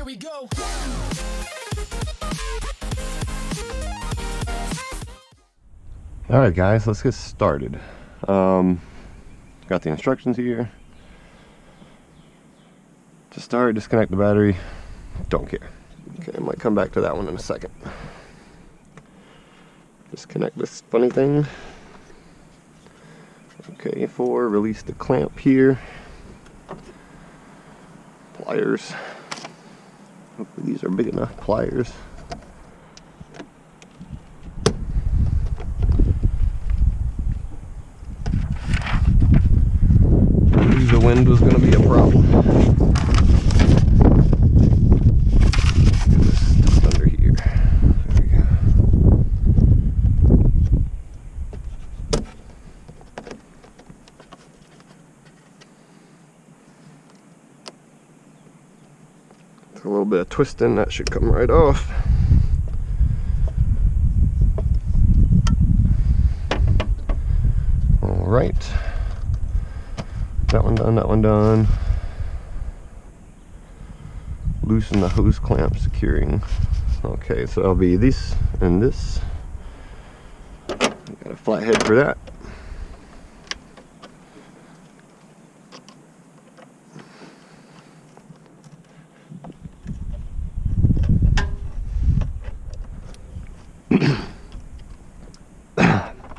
we go. All right, guys, let's get started. Got the instructions here. To start, disconnect the battery. Don't care. Okay, I might come back to that one in a second. Disconnect this funny thing. Okay, release the clamp here. Pliers. Hopefully these are big enough pliers. The wind was going to be a problem. Get this tucked under here. There we go. A little bit of twisting, that should come right off. All right. That one done, that one done. Loosen the hose clamp securing. Okay, so that'll be this and this. Got a flathead for that.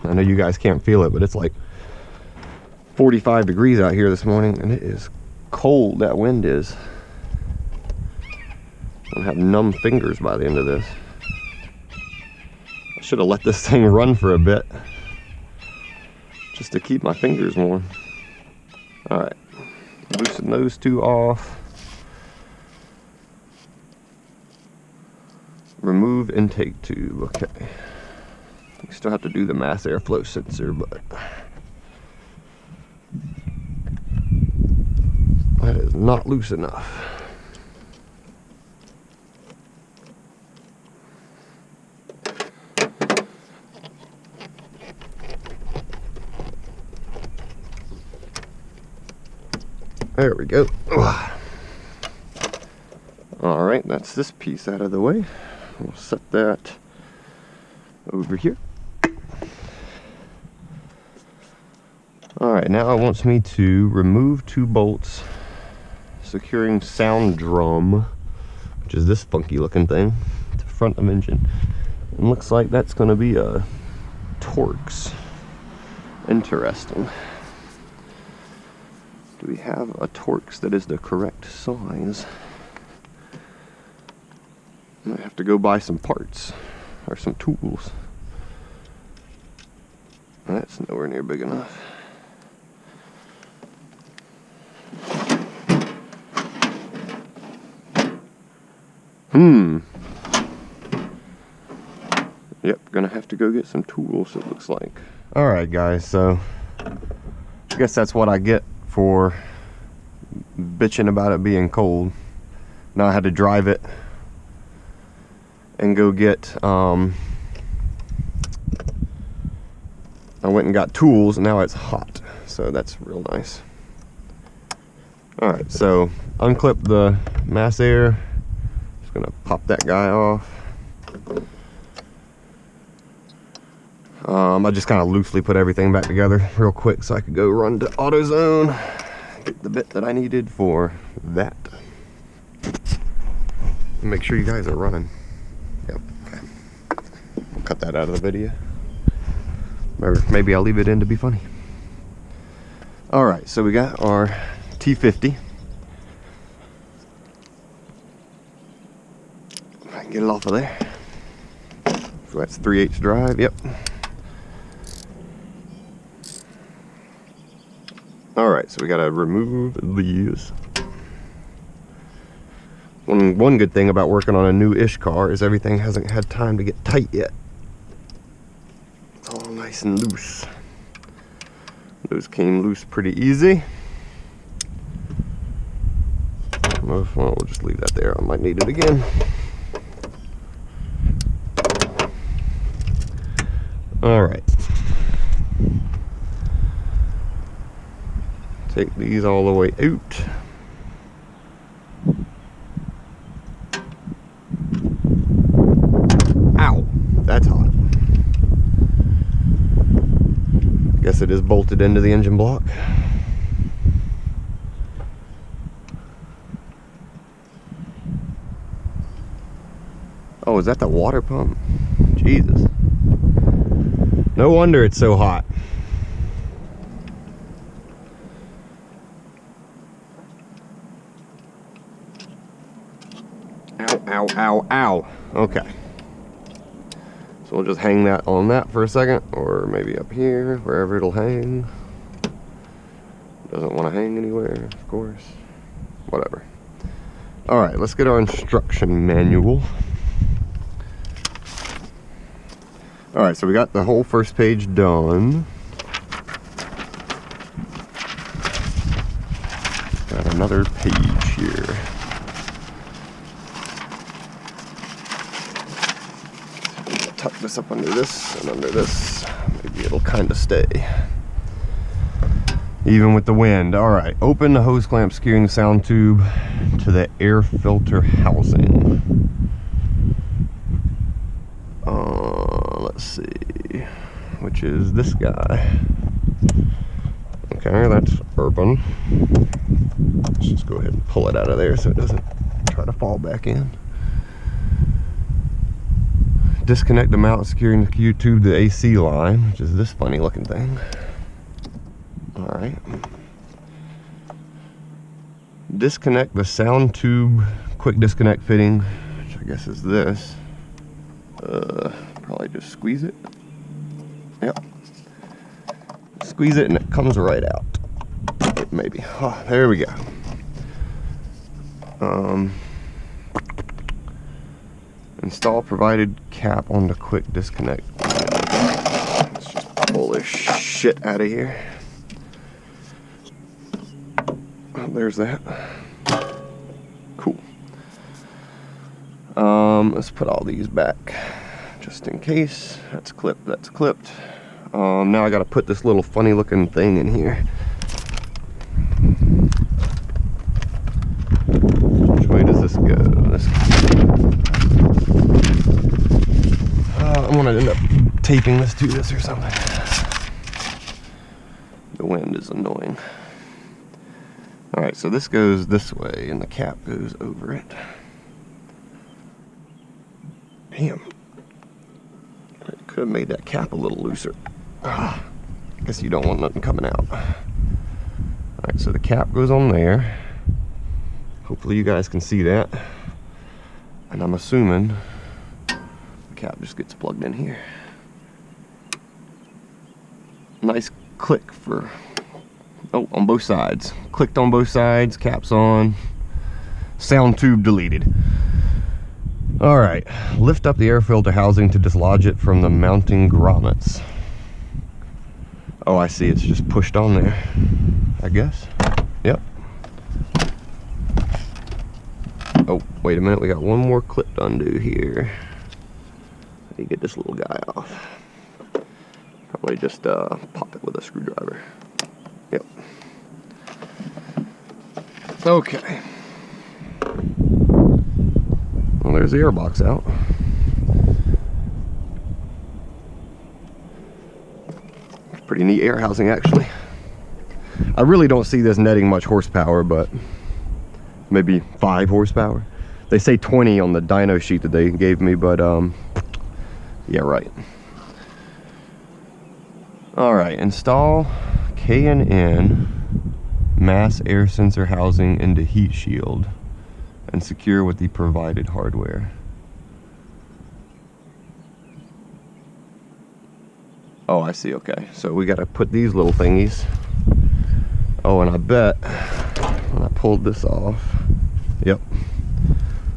I know you guys can't feel it, but it's like 45 degrees out here this morning, and it is cold. That wind is. I'll have numb fingers by the end of this. I should have let this thing run for a bit just to keep my fingers warm. All right, loosen those two off. Remove intake tube. Okay, we still have to do the mass airflow sensor, but that is not loose enough. There we go. All right, that's this piece out of the way. We'll set that over here. Alright, now it wants me to remove 2 bolts securing sound drum, which is this funky looking thing, to the front of engine. And looks like that's going to be a Torx. Interesting. Do we have a Torx that is the correct size? I might have to go buy some parts or some tools. That's nowhere near big enough. Yep, gonna have to go get some tools, it looks like. Alright guys, so I guess that's what I get for bitching about it being cold. Now I had to drive it and go get I went and got tools, and now it's hot, so that's real nice. Alright, so unclip the mass air. Just gonna pop that guy off. I just kind of loosely put everything back together real quick so I could go run to AutoZone, get the bit that I needed for that. Make sure you guys are running. Yep, okay. I'll cut that out of the video. Or maybe I'll leave it in to be funny. Alright, so we got our T50. If I can get it off of there. So that's 3/8 drive, yep. Alright, so we gotta remove these. One good thing about working on a new-ish car is everything hasn't had time to get tight yet. It's all nice and loose. Those came loose pretty easy. Well, we'll just leave that there. I might need it again. Alright. Take these all the way out. guess it is bolted into the engine block. Oh, is that the water pump? Jesus. No wonder it's so hot. Ow, ow, ow, ow. Okay. So we'll just hang that on that for a second, or maybe up here, wherever it'll hang. Doesn't want to hang anywhere, of course. Whatever. Alright, let's get our instruction manual. Alright, so we got the whole first page done. Got another page here. Tuck this up under this and under this. Maybe it'll kind of stay. Even with the wind. Alright, open the hose clamp securing the sound tube to the air filter housing. Let's see, which is this guy. Okay, that's urban. Let's just go ahead and pull it out of there so it doesn't try to fall back in. Disconnect the mount securing the Q tube to the AC line, which is this funny looking thing. Alright. Disconnect the sound tube quick disconnect fitting, which I guess is this. Probably just squeeze it. Yep. Squeeze it and it comes right out. Maybe. Oh, there we go. Install provided cap on the quick disconnect. Let's just pull this shit out of here. Oh, there's that. Cool. Let's put all these back just in case. That's clipped, that's clipped. Now I gotta put this little funny looking thing in here. Which way does this go? I'm gonna end up taping this to this or something. The wind is annoying. Alright, so this goes this way and the cap goes over it. Damn. It could have made that cap a little looser. I guess you don't want nothing coming out. Alright, so the cap goes on there. Hopefully you guys can see that. And I'm assuming the cap just gets plugged in here. Nice click for, oh, on both sides. Clicked on both sides, caps on, sound tube deleted. Alright, lift up the air filter housing to dislodge it from the mounting grommets. Oh, I see, it's just pushed on there, I guess. Yep. Oh, wait a minute, we got one more clip to undo here. How do you get this little guy off? Probably just pop it with a screwdriver. Yep. Okay. Well, there's the airbox out. Pretty neat air housing, actually. I really don't see this netting much horsepower, but maybe 5 horsepower. They say 20 on the dyno sheet that they gave me, but yeah, right. Alright, install K&N mass air sensor housing into heat shield and secure with the provided hardware. Oh, I see, okay. So we gotta put these little thingies. Oh, and I bet when I pulled this off, yep.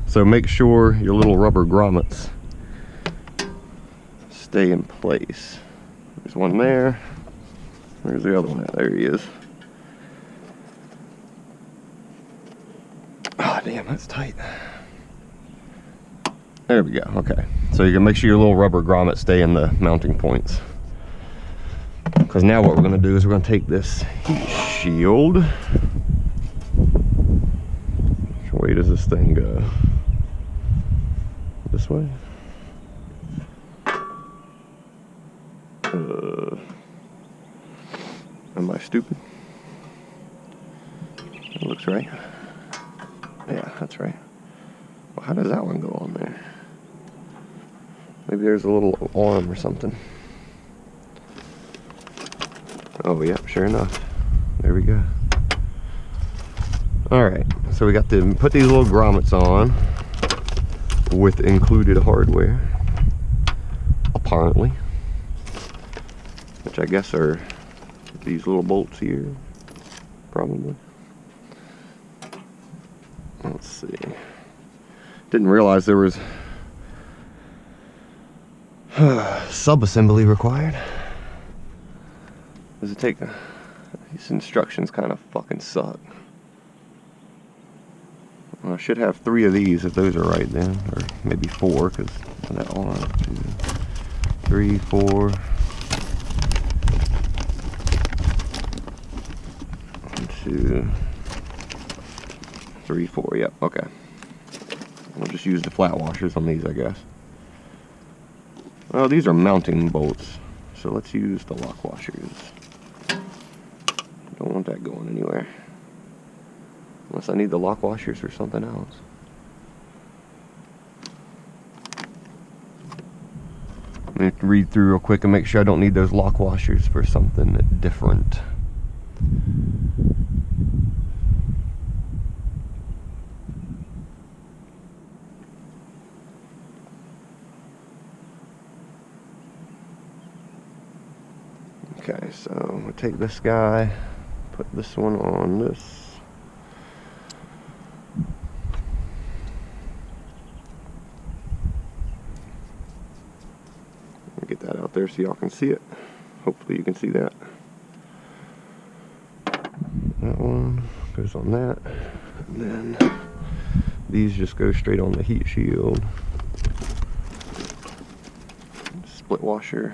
So make sure your little rubber grommets stay in place. There's one there. Where's the other one at? There he is. Ah, damn, that's tight. There we go, okay. So you can make sure your little rubber grommets stay in the mounting points. Because now what we're going to do is we're going to take this heat shield. Which way does this thing go? This way? Am I stupid? That looks right. Yeah, that's right. Well, how does that one go on there? Maybe there's a little arm or something. Oh, yeah, sure enough. There we go. Alright, so we got to put these little grommets on with included hardware. Apparently. Which I guess are these little bolts here. Probably. Let's see. Didn't realize there was sub-assembly required. Does it take... These instructions kind of fucking suck. Well, I should have 3 of these if those are right then. Or maybe 4, because that 1, 2, 3, 4. 1, 2, 3, 4. Yep, okay. We'll just use the flat washers on these, I guess. Oh, these are mounting bolts. So let's use the lock washers. Don't want that going anywhere. Unless I need the lock washers for something else. Let me read through real quick and make sure I don't need those lock washers for something different. Okay, so we'll take this guy, put this one on this. Get that out there so y'all can see it. Hopefully you can see that. That one goes on that. And then these just go straight on the heat shield. Split washer.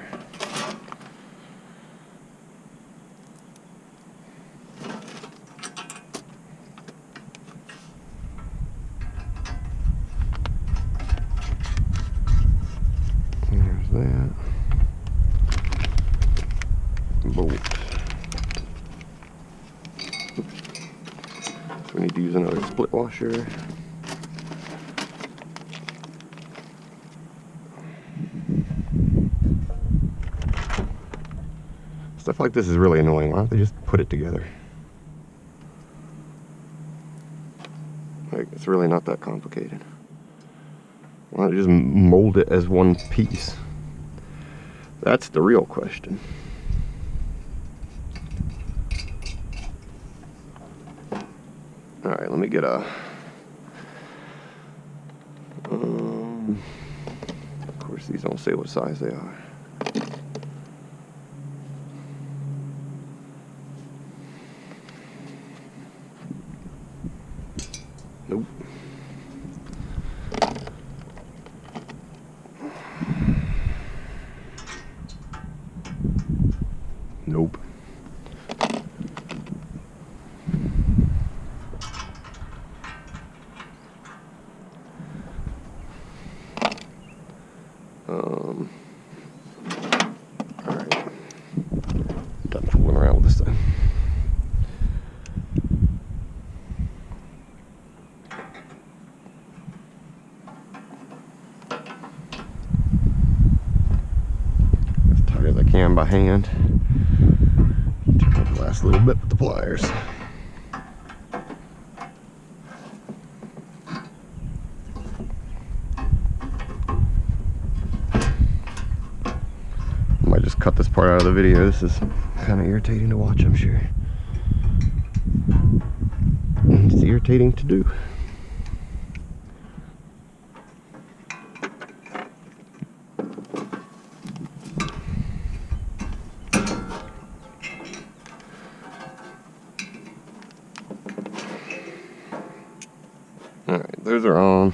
There's that. Bolt. Oops. So we need to use another split washer. Stuff like this is really annoying. Why don't they just put it together? Like, it's really not that complicated. Why don't you just mold it as one piece? That's the real question. Alright, let me get a... of course, these don't say what size they are. Nope. Nope. Alright. Done fooling around with this thing. As tight as I can by hand. Turn up the last little bit with the pliers. Might just cut this part out of the video. This is kind of irritating to watch, I'm sure. And it's irritating to do. Alright, those are on.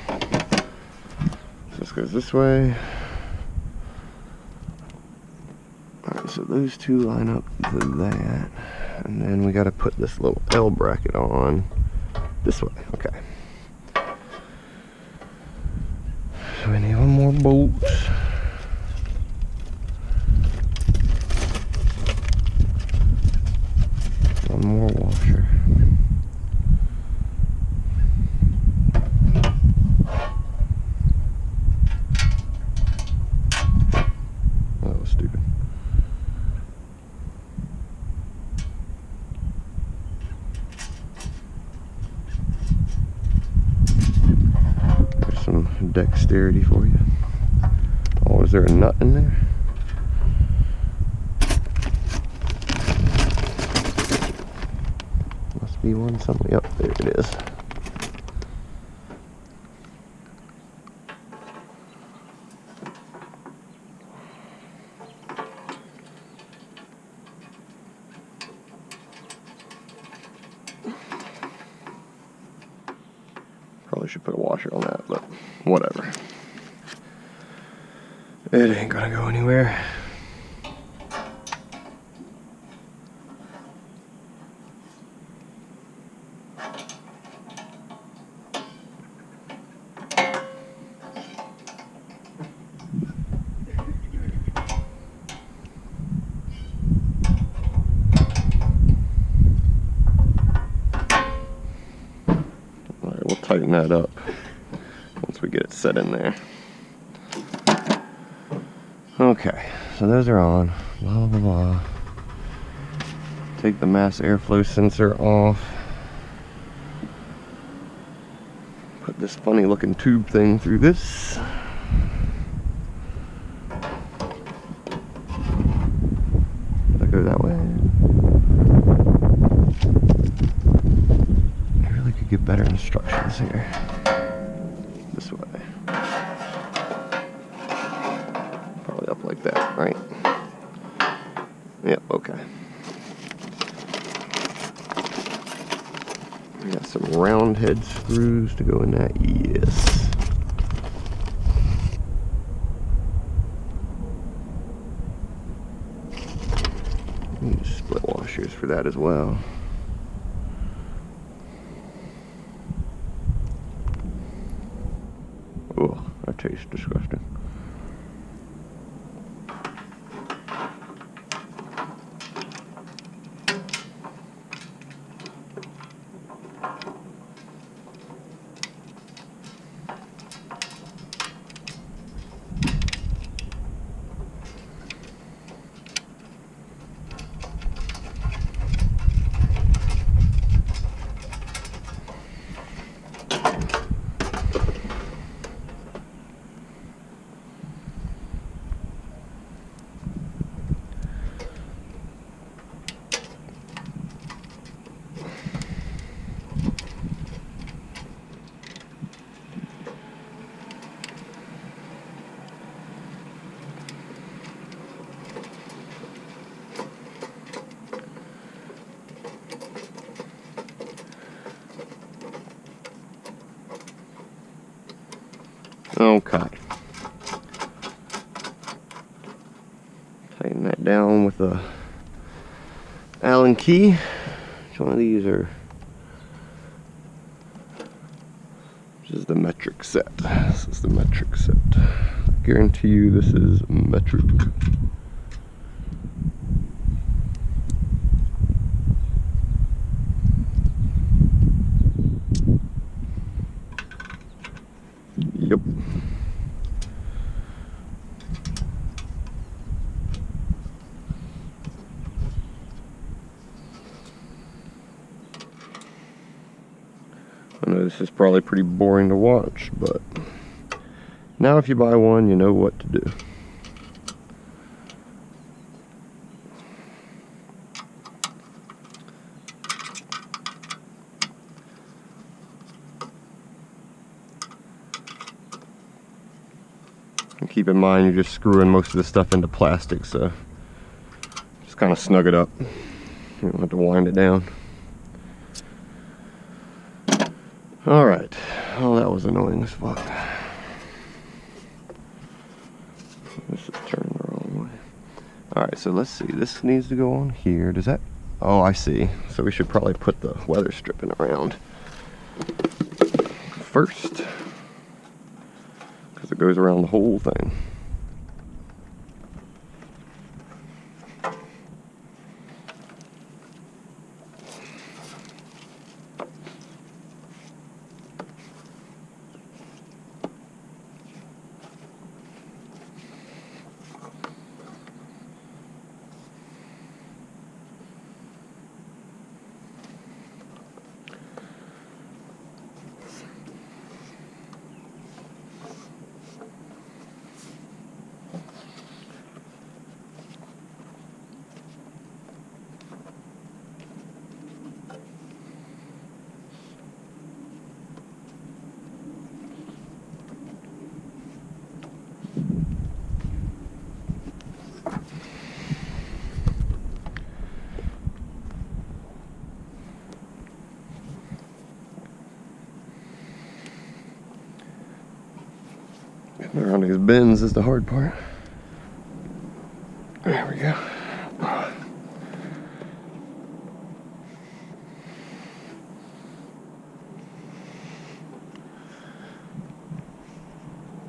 So this goes this way. Alright, so those two line up to that. And then we got to put this little L bracket on this way. Okay. So we need one more bolt. one more washer. That was stupid. There's some dexterity for you. Oh, is there a nut in there? Must be one somewhere. Yep, there it is. Probably should put a washer on that, but whatever. It ain't gonna go anywhere. Alright, we'll tighten that up once we get it set in there. Okay, so those are on. Blah, blah, blah. Take the mass airflow sensor off. Put this funny looking tube thing through this. Did I go that way? I really could give better instructions here. This way. Probably up like that, right? Yep, okay. We got some round head screws to go in that, yes. Need split washers for that as well. Oh, that tastes disgusting. Okay. Tighten that down with a Allen key. Which one of these are? This is the metric set. This is the metric set. I guarantee you this is metric. Yep. I know this is probably pretty boring to watch, but now if you buy one, you know what to do. And keep in mind you're just screwing most of the stuff into plastic, so just kind of snug it up. You don't have to wind it down. Alright, oh that was annoying as fuck. This is turning the wrong way. Alright, so let's see, this needs to go on here. Does that, oh I see. So we should probably put the weather stripping around first, because it goes around the whole thing. Around these bends is the hard part. There we go.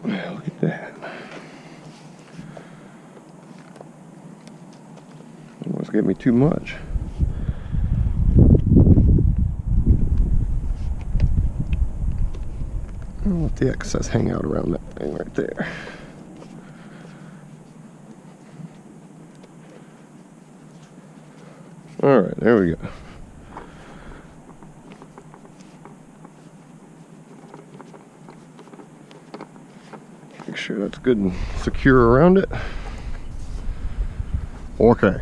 Yeah, look at that. Almost gave me too much. I'll let the excess hang out around that thing right there. Alright, there we go. Make sure that's good and secure around it. Okay.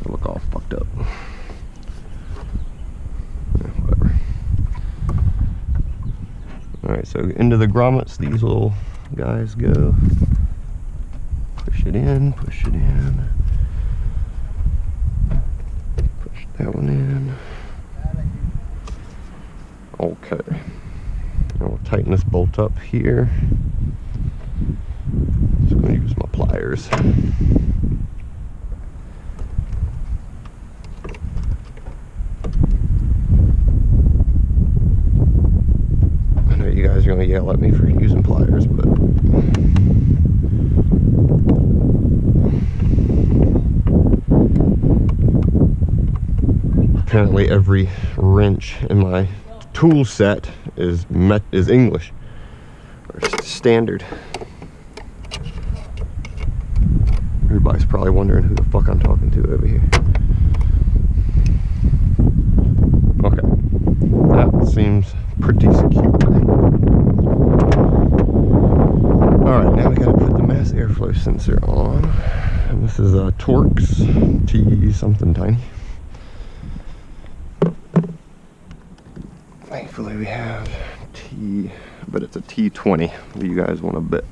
Look all fucked up. Whatever. Alright, so into the grommets these little guys go. Push it in, push it in. Push that one in. Okay. Now we'll tighten this bolt up here. Just going to use my pliers. I know you guys are going to yell at me for using pliers, but apparently every wrench in my tool set is English or standard. Everybody's probably wondering who the fuck I'm talking to over here. Okay, that seems pretty secure. Alright, now we gotta put the mass airflow sensor on. And this is a Torx T something tiny. Thankfully we have T, but it's a T20. What do you guys want to bet?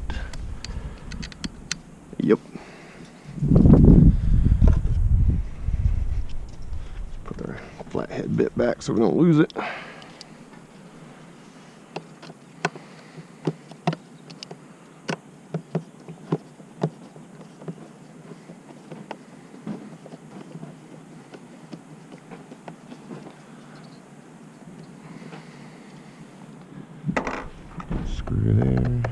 Yep. Put our flathead bit back so we don't lose it. Screw there.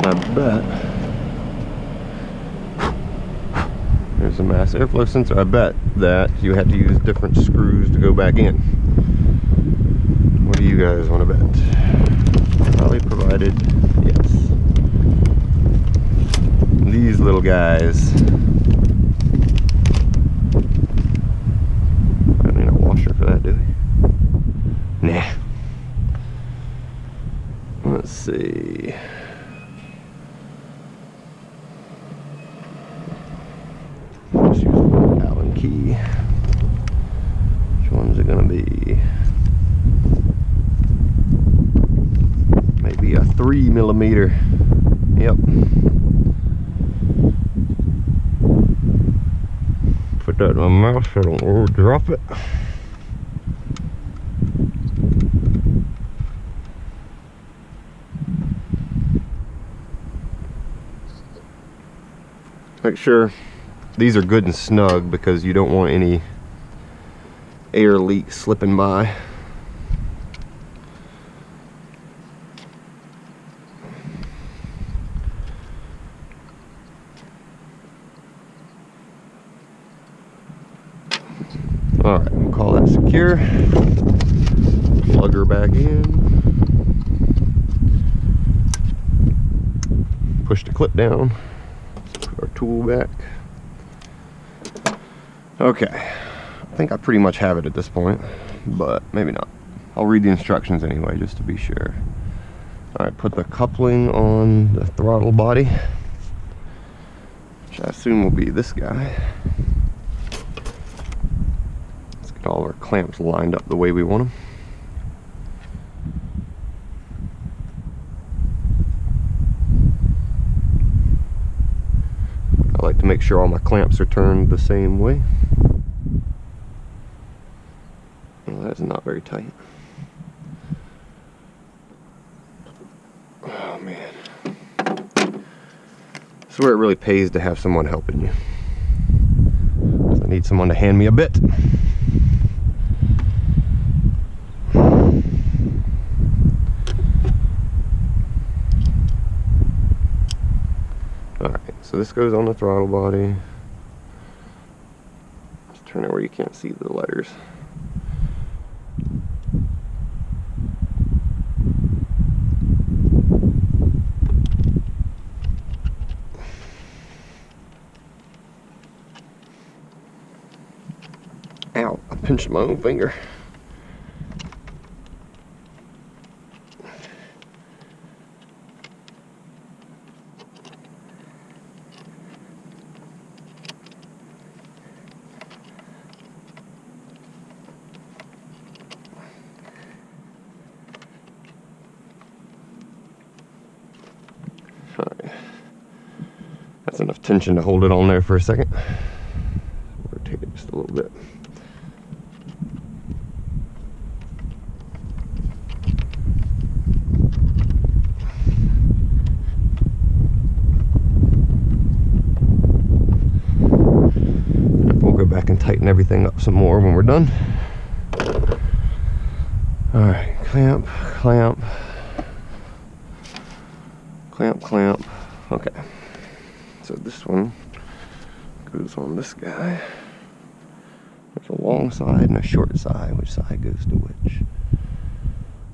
I bet there's a mass airflow sensor. I bet that you have to use different screws to go back in. What do you guys want to bet? Probably provided, yes. These little guys. For that, do we? Nah. Let's see. Just use an Allen key. Which one's it gonna be? Maybe a 3mm. Yep. Put that in my mouth so I don't drop it. Make sure these are good and snug because you don't want any air leaks slipping by. Alright, we'll call that secure. Plug her back in. Push the clip down. Put our tool back. Okay, I think I pretty much have it at this point, but maybe not. I'll read the instructions anyway, just to be sure. Alright, put the coupling on the throttle body, which I assume will be this guy. Let's get all our clamps lined up the way we want them. I like to make sure all my clamps are turned the same way. Well, that is not very tight. Oh man. This is where it really pays to have someone helping you. I need someone to hand me a bit. Alright, so this goes on the throttle body. Let's turn it where you can't see the letters. Ow, I pinched my own finger. Alright, that's enough tension to hold it on there for a second. Rotate it just a little bit. We'll go back and tighten everything up some more when we're done. Alright, clamp, clamp. Clamp, clamp. Okay. So this one goes on this guy. There's a long side and a short side. Which side goes to which?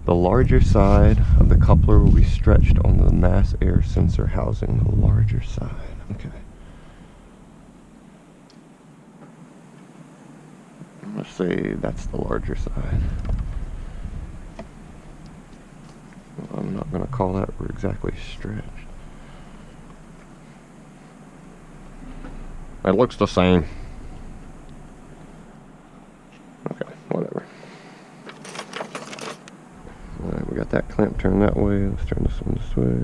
The larger side of the coupler will be stretched on the mass air sensor housing. The larger side. Okay. Let's say that's the larger side. I'm not going to call that exactly stretched. It looks the same. Okay, whatever. Alright, we got that clamp turned that way. Let's turn this one this way.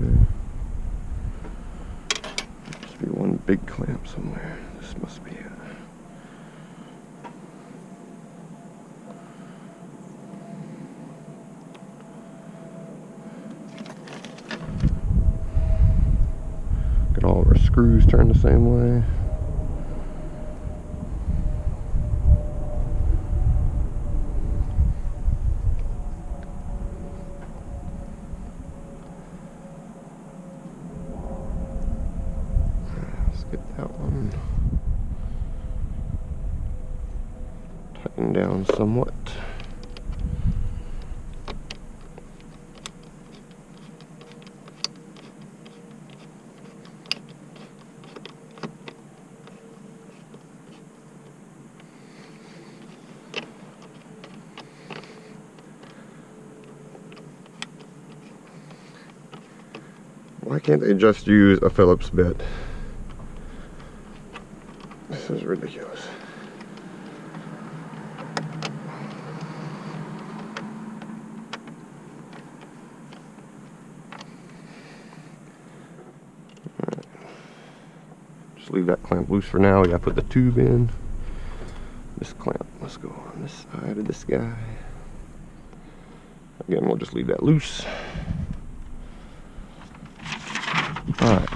Must be one big clamp somewhere. This must be it. Get all of our screws turned the same way. Let's get that one tightened down somewhat. Why can't they just use a Phillips bit? This is ridiculous. Alright. Just leave that clamp loose for now. We gotta put the tube in. This clamp must go on this side of this guy. Again, we'll just leave that loose. Alright.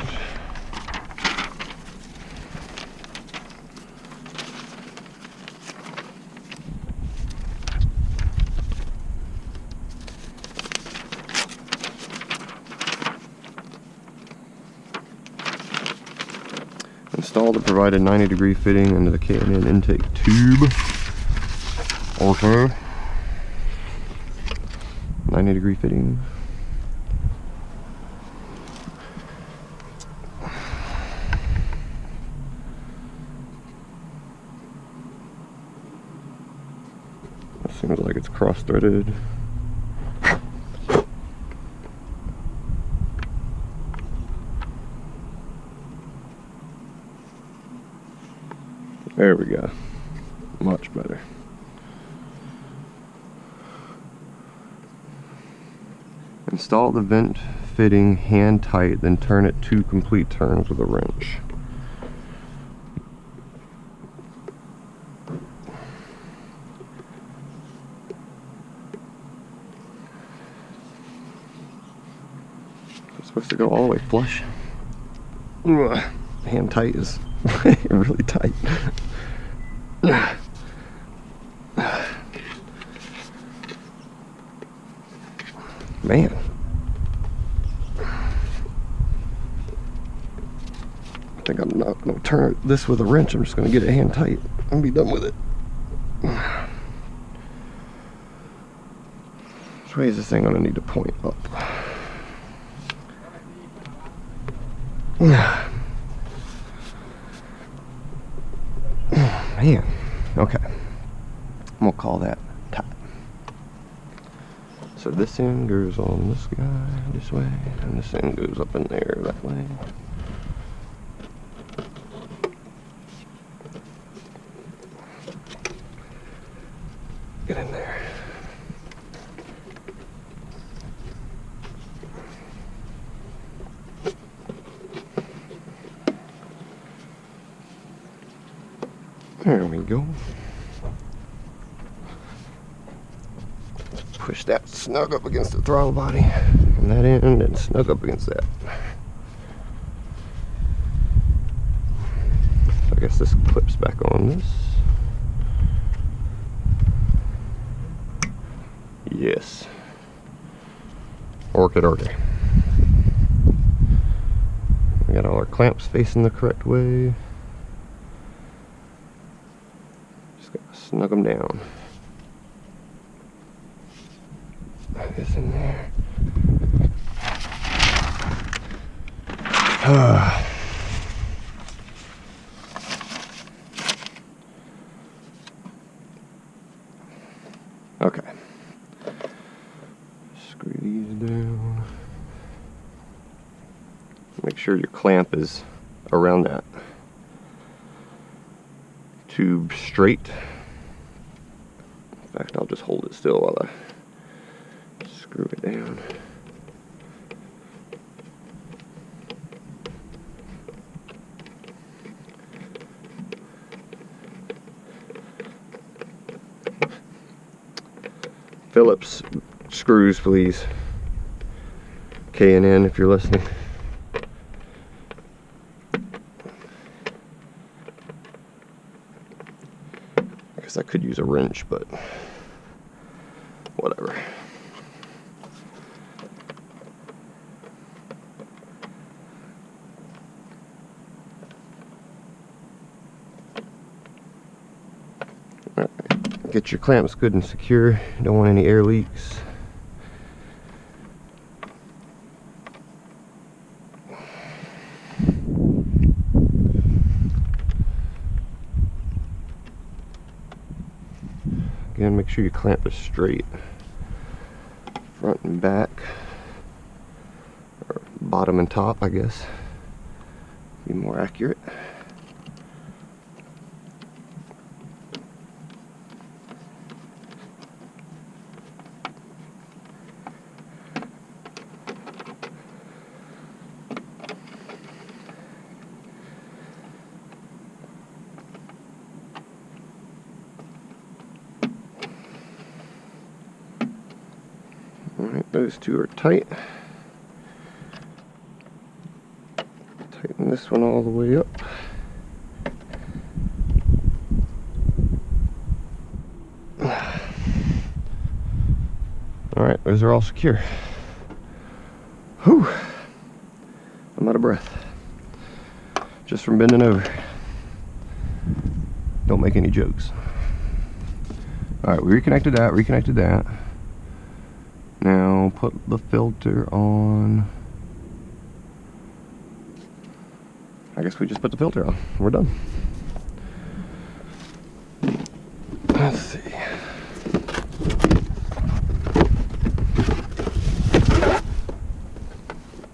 Install the provided 90-degree fitting into the K&N intake tube. Okay. 90-degree fitting. Seems like it's cross-threaded. There we go. Much better. Install the vent fitting hand tight, then turn it 2 complete turns with a wrench. supposed to go all the way flush. Ugh. Hand tight is really tight. Man. I think I'm not going to turn this with a wrench. I'm just going to get it hand tight and be done with it. Which way is this thing going to need to point up? Man. Okay. I'm going to call that tight. So this end goes on this guy this way, and this end goes up in there that way. Get in there. There we go. Push that snug up against the throttle body and that end, and snug up against that. So I guess this clips back on this. Yes. Orchid. We got all our clamps facing the correct way. Just gotta snug them down. Put this in there. Okay. Screw these down. Make sure your clamp is around that tube straight. In fact, I'll just hold it still while I screw it down. Phillips screws, please. K and N if you're listening. I guess I could use a wrench, but whatever. Get your clamps good and secure. You don't want any air leaks. Again, make sure your clamp is straight, front and back, or bottom and top, I guess, be more accurate. Alright, those two are tight. Tighten this one all the way up. Alright, those are all secure. Whew! I'm out of breath. Just from bending over. Don't make any jokes. Alright, we reconnected that. Now put the filter on. I guess we just put the filter on. We're done. Let's see.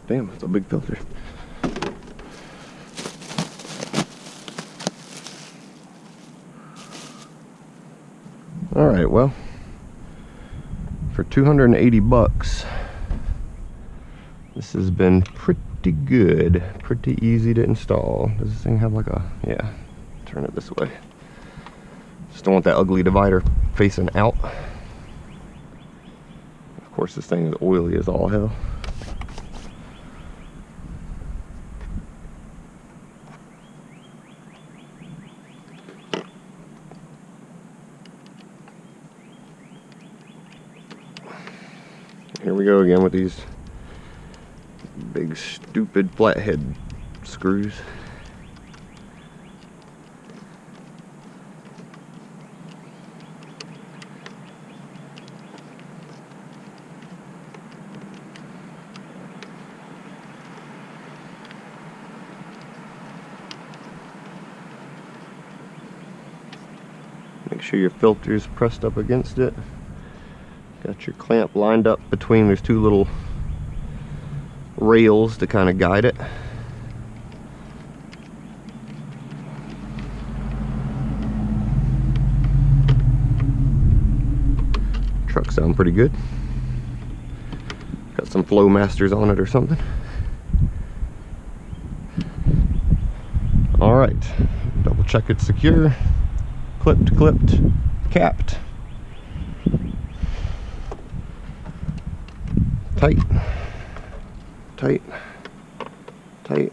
Damn, it's a big filter. Alright, well, for 280 bucks, this has been pretty good, pretty easy to install. Does this thing have like a, yeah, turn it this way. Just don't want that ugly divider facing out. Of course, this thing is oily as all hell. we go again with these big stupid flathead screws. Make sure your filter is pressed up against it. Got your clamp lined up between, there's two little rails to kind of guide it. Truck sound pretty good. Got some flow masters on it or something. All right, double check it's secure. Clipped, capped. Tight, tight, tight,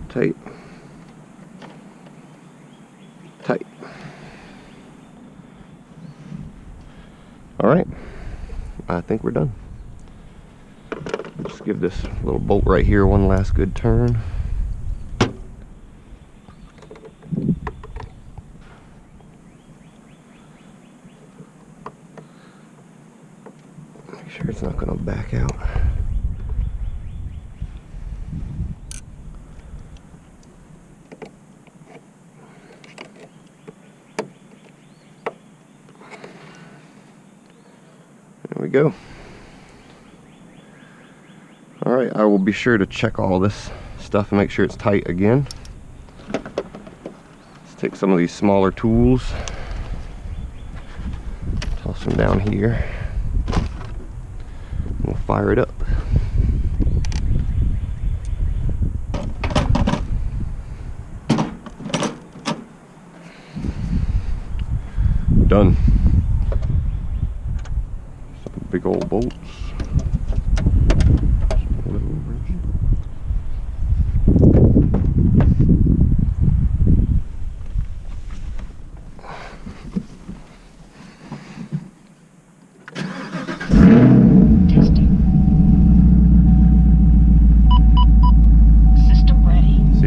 tight, tight. All right, I think we're done. Just give this little bolt right here one last good turn. Make sure it's not going to back out. There we go. All right, I will be sure to check all this stuff and make sure it's tight again. Let's take some of these smaller tools, toss them down here. We'll fire it up. Done. Some big old bolts.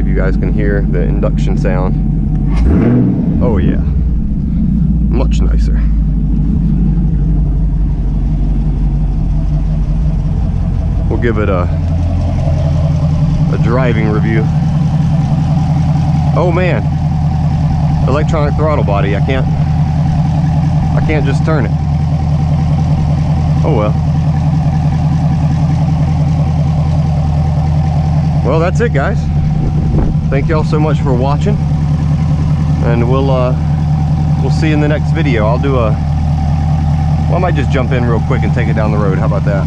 You guys can hear the induction sound. Oh yeah, much nicer. We'll give it a driving review. Oh man, electronic throttle body. I can't just turn it. Oh well. Well, that's it, guys. Thank y'all so much for watching, and we'll see you in the next video. I'll do well, I might just jump in real quick and take it down the road. How about that?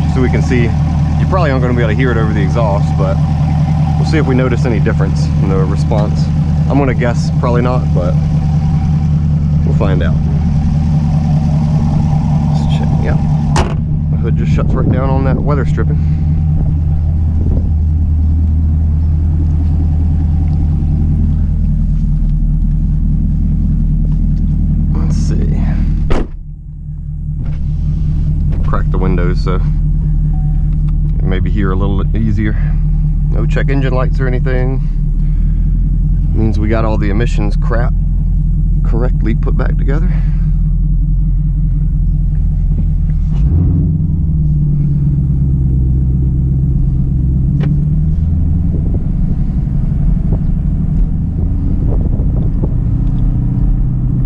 Just so we can see. You probably aren't going to be able to hear it over the exhaust, but we'll see if we notice any difference in the response. I'm going to guess probably not, but we'll find out. Let's check. Yeah, the hood just shuts right down on that weather stripping. Crack the windows so maybe hear a little easier. No check engine lights or anything. Means we got all the emissions crap correctly put back together.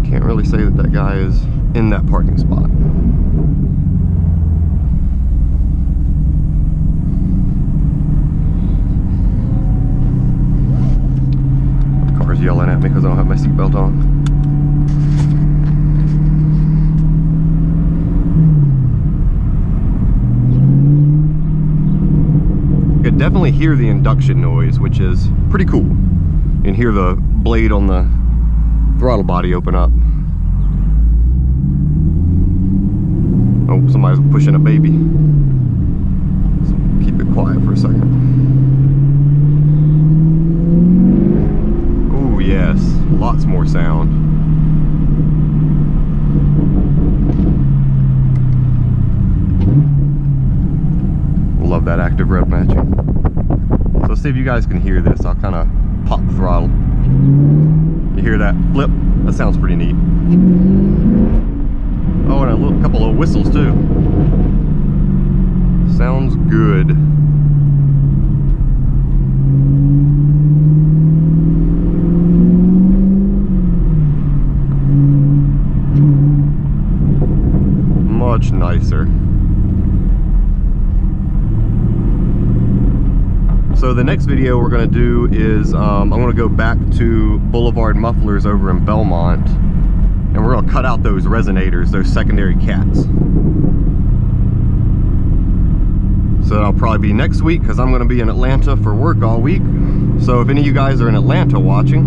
Can't really say that that guy is in that parking spot. Yelling at me because I don't have my seatbelt on. You could definitely hear the induction noise, which is pretty cool. You can hear the blade on the throttle body open up. Oh, somebody's pushing a baby. So keep it quiet for a second. Yes, lots more sound. that active rev matching. So let's see if you guys can hear this. I'll kind of pop the throttle. You hear that flip? That sounds pretty neat. Oh, and a little couple of whistles too. Sounds good. Much nicer. So the next video we're going to do is I'm going to go back to Boulevard Mufflers over in Belmont, and we're going to cut out those resonators, those secondary cats. So that'll probably be next week, because I'm going to be in Atlanta for work all week. So if any of you guys are in Atlanta watching,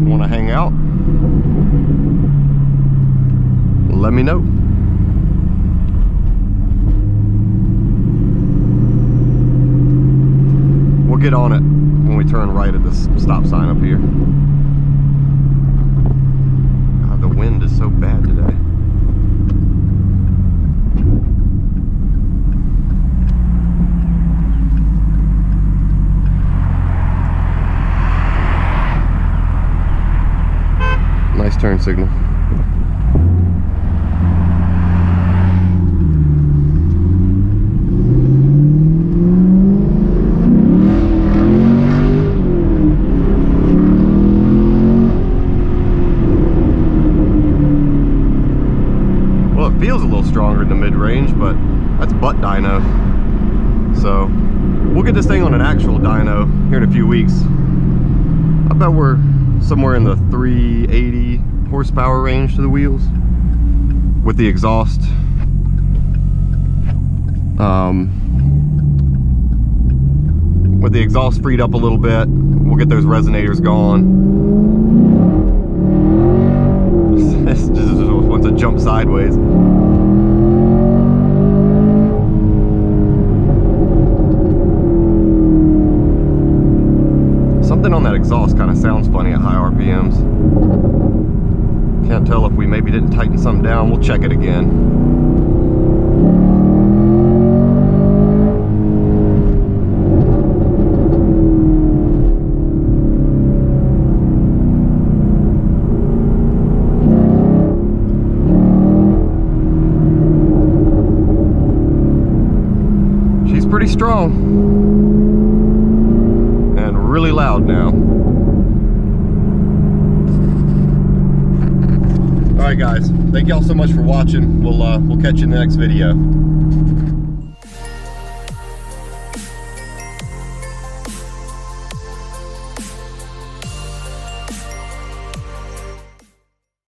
want to hang out, let me know. We'll get on it when we turn right at this stop sign up here. God, the wind is so bad today. Nice turn signal. Feels a little stronger in the mid-range, but that's butt dyno. So we'll get this thing on an actual dyno here in a few weeks. I bet we're somewhere in the 380 horsepower range to the wheels with the exhaust. With the exhaust freed up a little bit, we'll get those resonators gone. This just wants to jump sideways. Something on that exhaust kind of sounds funny at high RPMs. Can't tell if we maybe didn't tighten something down. We'll check it again. Pretty strong and really loud now. All right, guys, thank y'all so much for watching. We'll catch you in the next video.